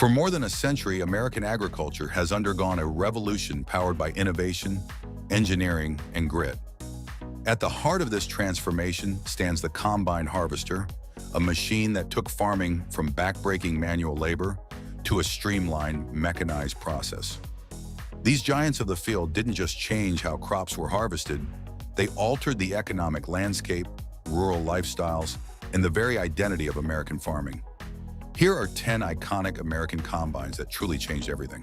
For more than a century, American agriculture has undergone a revolution powered by innovation, engineering, and grit. At the heart of this transformation stands the combine harvester, a machine that took farming from backbreaking manual labor to a streamlined, mechanized process. These giants of the field didn't just change how crops were harvested, they altered the economic landscape, rural lifestyles, and the very identity of American farming. Here are 10 iconic American combines that truly changed everything.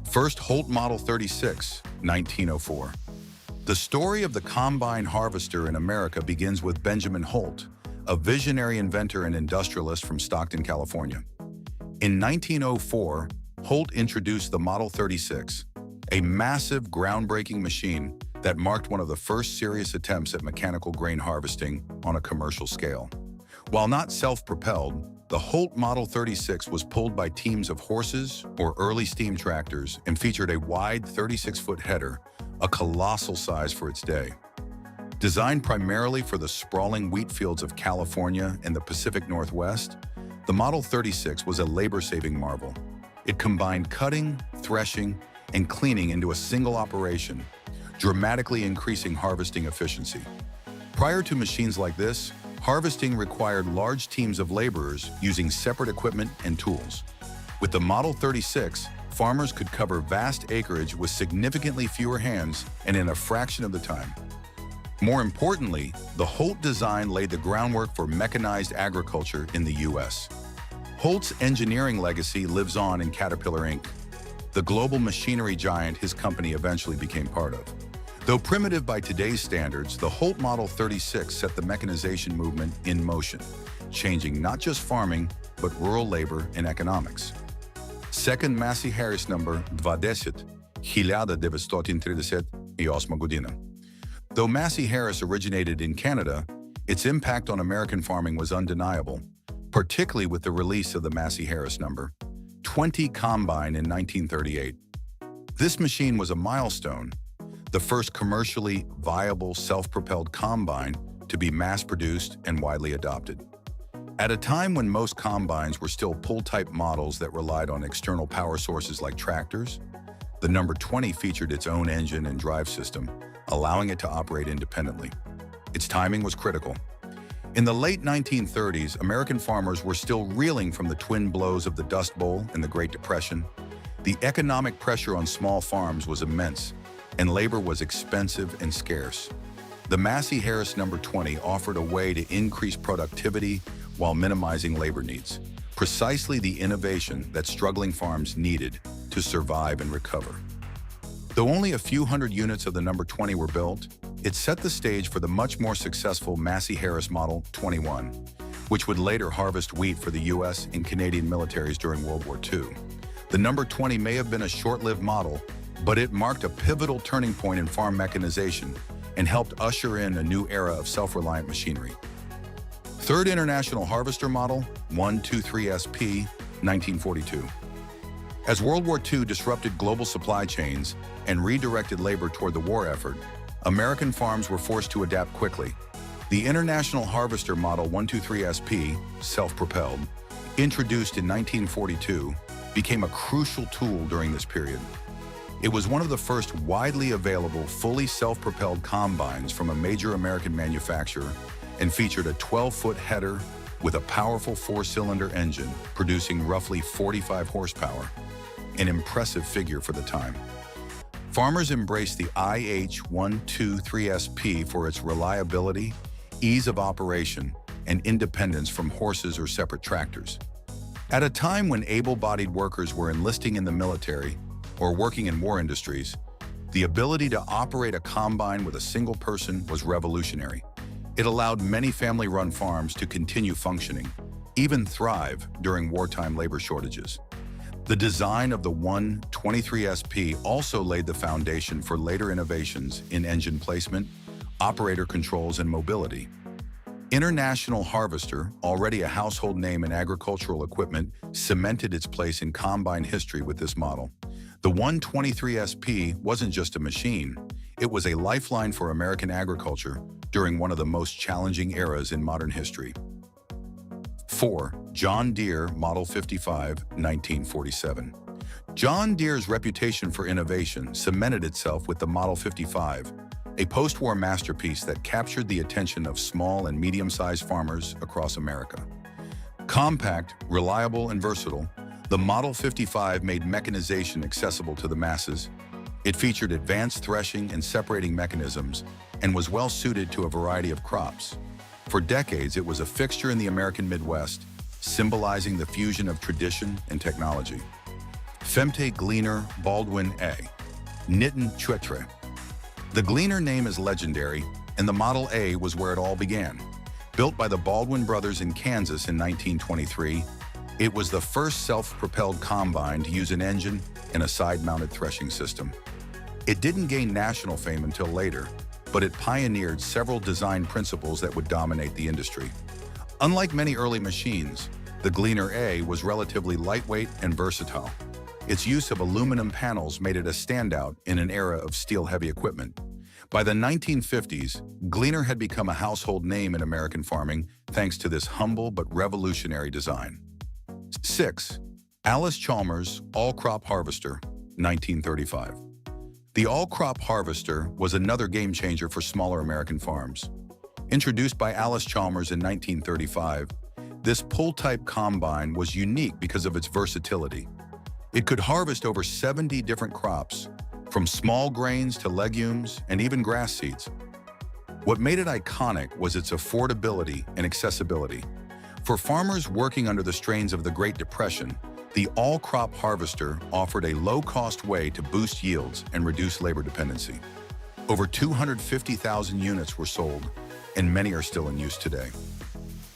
First, Holt Model 36, 1904. The story of the combine harvester in America begins with Benjamin Holt, a visionary inventor and industrialist from Stockton, California. In 1904, Holt introduced the Model 36, a massive, groundbreaking machine that marked one of the first serious attempts at mechanical grain harvesting on a commercial scale. While not self-propelled, the Holt Model 36 was pulled by teams of horses or early steam tractors and featured a wide 36-foot header, a colossal size for its day. Designed primarily for the sprawling wheat fields of California and the Pacific Northwest, the Model 36 was a labor-saving marvel. It combined cutting, threshing, and cleaning into a single operation, dramatically increasing harvesting efficiency. Prior to machines like this, harvesting required large teams of laborers using separate equipment and tools. With the Model 36, farmers could cover vast acreage with significantly fewer hands and in a fraction of the time. More importantly, the Holt design laid the groundwork for mechanized agriculture in the U.S. Holt's engineering legacy lives on in Caterpillar Inc., the global machinery giant his company eventually became part of. Though primitive by today's standards, the Holt Model 36 set the mechanization movement in motion, changing not just farming, but rural labor and economics. Second, Massey Harris number 20, 1938 година. Though Massey Harris originated in Canada, its impact on American farming was undeniable, particularly with the release of the Massey Harris number 20 combine in 1938. This machine was a milestone, the first commercially viable self-propelled combine to be mass-produced and widely adopted. At a time when most combines were still pull-type models that relied on external power sources like tractors, the number 20 featured its own engine and drive system, allowing it to operate independently. Its timing was critical. In the late 1930s, American farmers were still reeling from the twin blows of the Dust Bowl and the Great Depression. The economic pressure on small farms was immense, and labor was expensive and scarce. The Massey Harris number 20 offered a way to increase productivity while minimizing labor needs, precisely the innovation that struggling farms needed to survive and recover. Though only a few hundred units of the number 20 were built, it set the stage for the much more successful Massey Harris Model 21, which would later harvest wheat for the U.S. and Canadian militaries during World War II. The number 20 may have been a short-lived model, but it marked a pivotal turning point in farm mechanization and helped usher in a new era of self-reliant machinery. Third International Harvester Model 123SP, 1942. As World War II disrupted global supply chains and redirected labor toward the war effort, American farms were forced to adapt quickly. The International Harvester Model 123SP, self-propelled, introduced in 1942, became a crucial tool during this period. It was one of the first widely available, fully self-propelled combines from a major American manufacturer and featured a 12-foot header with a powerful four-cylinder engine producing roughly 45 horsepower, an impressive figure for the time. Farmers embraced the IH123SP for its reliability, ease of operation, and independence from horses or separate tractors. At a time when able-bodied workers were enlisting in the military or working in war industries, the ability to operate a combine with a single person was revolutionary. It allowed many family-run farms to continue functioning, even thrive during wartime labor shortages. The design of the 123SP also laid the foundation for later innovations in engine placement, operator controls, and mobility. International Harvester, already a household name in agricultural equipment, cemented its place in combine history with this model. The 123SP wasn't just a machine, it was a lifeline for American agriculture during one of the most challenging eras in modern history. 4. John Deere Model 55, 1947. John Deere's reputation for innovation cemented itself with the Model 55, a post-war masterpiece that captured the attention of small and medium-sized farmers across America. Compact, reliable, and versatile, the Model 55 made mechanization accessible to the masses. It featured advanced threshing and separating mechanisms and was well-suited to a variety of crops. For decades, it was a fixture in the American Midwest, symbolizing the fusion of tradition and technology. Femte Gleaner Baldwin A. Nitten Chuetre. The Gleaner name is legendary, and the Model A was where it all began. Built by the Baldwin brothers in Kansas in 1923, it was the first self-propelled combine to use an engine and a side-mounted threshing system. It didn't gain national fame until later, but it pioneered several design principles that would dominate the industry. Unlike many early machines, the Gleaner A was relatively lightweight and versatile. Its use of aluminum panels made it a standout in an era of steel-heavy equipment. By the 1950s, Gleaner had become a household name in American farming thanks to this humble but revolutionary design. 6. Allis-Chalmers All-Crop Harvester, 1935. The all-crop harvester was another game-changer for smaller American farms. Introduced by Allis-Chalmers in 1935, this pull-type combine was unique because of its versatility. It could harvest over 70 different crops, from small grains to legumes and even grass seeds. What made it iconic was its affordability and accessibility. For farmers working under the strains of the Great Depression, the all-crop harvester offered a low-cost way to boost yields and reduce labor dependency. Over 250,000 units were sold, and many are still in use today.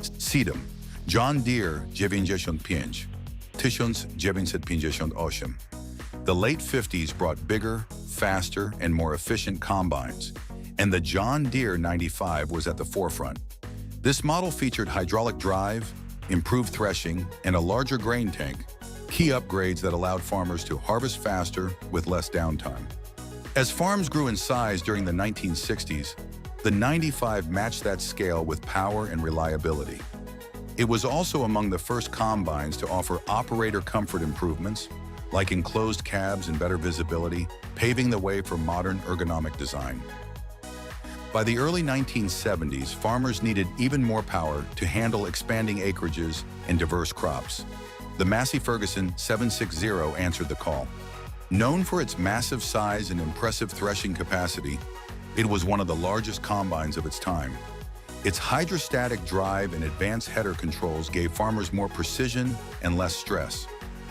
7. John Deere 95, 1958. The late 50s brought bigger, faster, and more efficient combines, and the John Deere 95 was at the forefront. This model featured hydraulic drive, improved threshing, and a larger grain tank, key upgrades that allowed farmers to harvest faster with less downtime. As farms grew in size during the 1960s, the 95 matched that scale with power and reliability. It was also among the first combines to offer operator comfort improvements, like enclosed cabs and better visibility, paving the way for modern ergonomic design. By the early 1970s, farmers needed even more power to handle expanding acreages and diverse crops. The Massey Ferguson 760 answered the call. Known for its massive size and impressive threshing capacity, it was one of the largest combines of its time. Its hydrostatic drive and advanced header controls gave farmers more precision and less stress.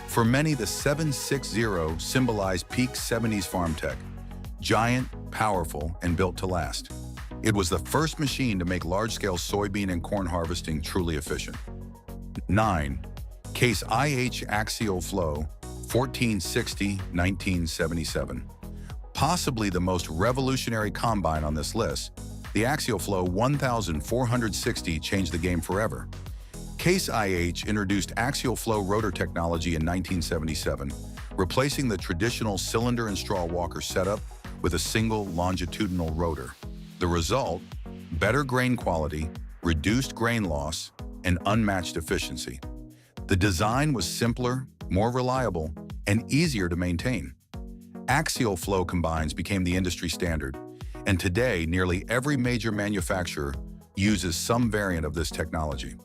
For many, the 760 symbolized peak 70s farm tech, giant, powerful, and built to last. It was the first machine to make large-scale soybean and corn harvesting truly efficient. 9. Case IH Axial Flow 1460, 1977. Possibly the most revolutionary combine on this list, the Axial Flow 1460 changed the game forever. Case IH introduced axial flow rotor technology in 1977, replacing the traditional cylinder and straw walker setup with a single longitudinal rotor. The result? Better grain quality, reduced grain loss, and unmatched efficiency. The design was simpler, more reliable, and easier to maintain. Axial flow combines became the industry standard, and today nearly every major manufacturer uses some variant of this technology.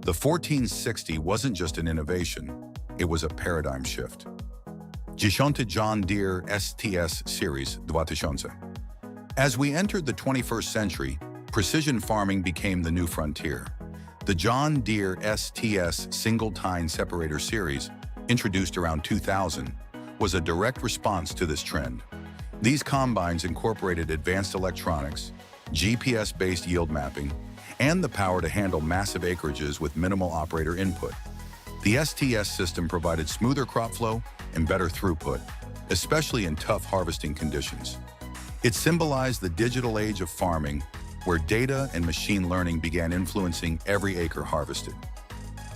The 1460 wasn't just an innovation, it was a paradigm shift. 10 John Deere STS Series 2000. As we entered the 21st century, precision farming became the new frontier. The John Deere STS Single Tine Separator Series, introduced around 2000, was a direct response to this trend. These combines incorporated advanced electronics, GPS-based yield mapping, and the power to handle massive acreages with minimal operator input. The STS system provided smoother crop flow and better throughput, especially in tough harvesting conditions. It symbolized the digital age of farming, where data and machine learning began influencing every acre harvested.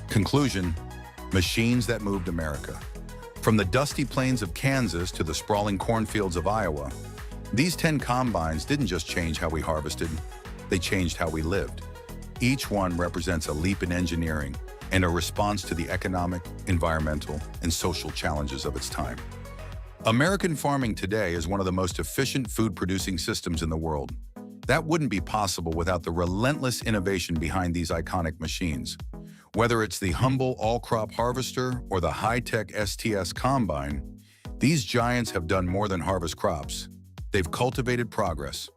Conclusion: machines that moved America. From the dusty plains of Kansas to the sprawling cornfields of Iowa, these 10 combines didn't just change how we harvested, they changed how we lived. Each one represents a leap in engineering, and a response to the economic, environmental, and social challenges of its time. American farming today is one of the most efficient food-producing systems in the world. That wouldn't be possible without the relentless innovation behind these iconic machines. Whether it's the humble all-crop harvester or the high-tech STS combine, these giants have done more than harvest crops. They've cultivated progress.